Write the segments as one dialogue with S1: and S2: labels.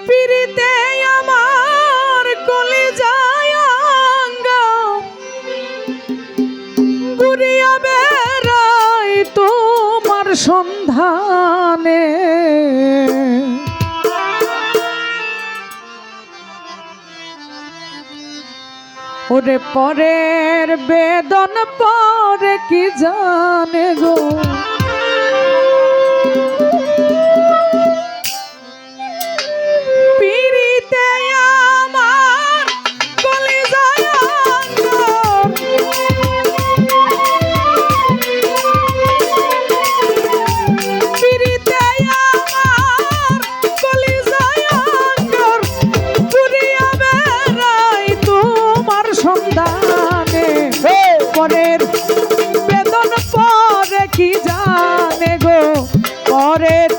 S1: পিরিতে আমার কলিজায় অঙ্গ ঘুরিয়া বেড়াই তোমার সন্ধানে। ওরে পরের বেদন পরে কি জানে গো, পিরিতে আমার কলিজায় অঙ্গ পিরিতে আমার কলিজায় অঙ্গ ঘুরিয়া বেড়াই তোমার সন্ধানে। পরের বেদন পরে কি জানে গো, পরের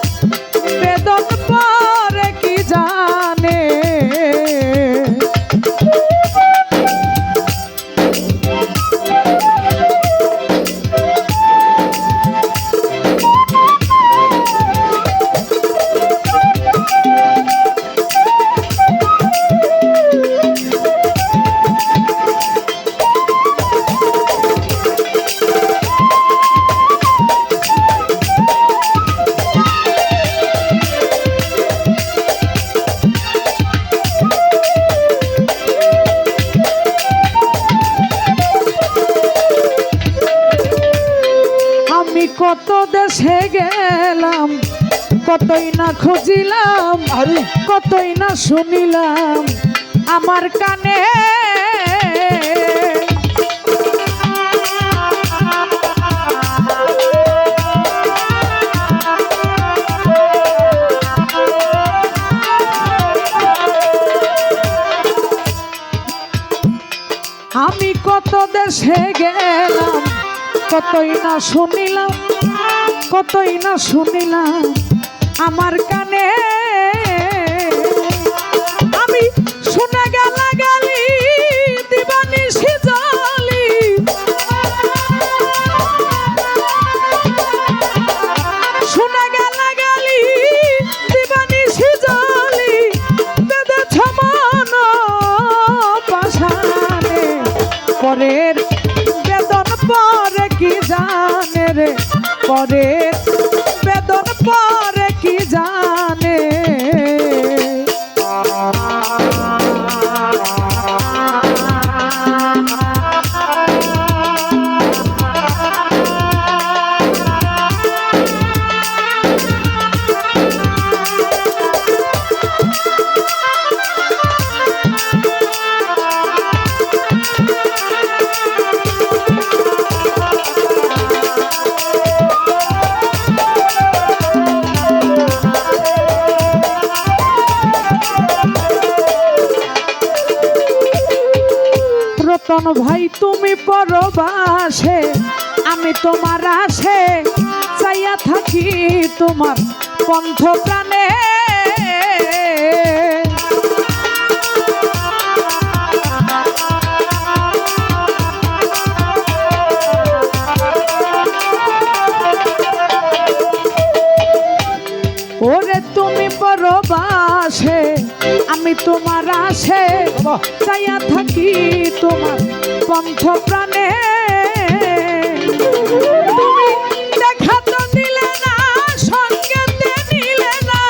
S1: বেদন পরে কি জানে। কত দেশে গেলাম, কতই না খুঁজিলাম, কতই না শুনিলাম আমার কানে। আমি কত দেশে গেলাম, কতই না শুনিলাম, কতই না শুনিলাম আমার কানে। আমি শুনে গালাগালি দিবানিশি জালি, শুনে গালাগালি দিবানিশি জালি বেঁধেছ মন পাশানে। পরের বেদন পরে কি জানে রে, পরের বেদন পরে কি জানে। রতন ভাই তুমি পরবাসে, আমি তোমার আশে চাইয়া থাকি তোমার কণ্ঠ প্রাণে। ওরে তুমি পরবাসে, আমি তোমার আশে চাইয়া থাকি তোমার কণ্ঠ প্রাণে। তুমি দেখা তো দিলে না, সঙ্গেতে নিলে না,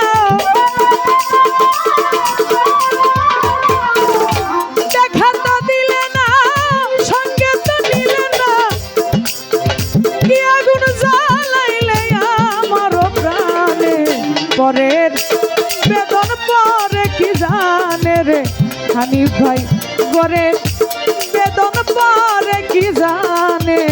S1: দেখা তো দিলে না, সঙ্গে তো নিলে না, কি আগুন জ্বালাইলে আমার প্রাণে। পরের বেদন পরে কি জানে রে হানিফ ভাই, পরের বেদন পরে কি জানে।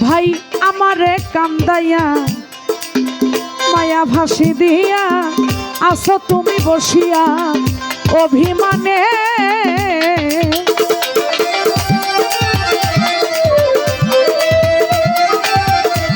S1: ভাই আমারে কান্দাইয়া মায়া ভাসি দিয়া আসো তুমি বসিয়া অভিমানে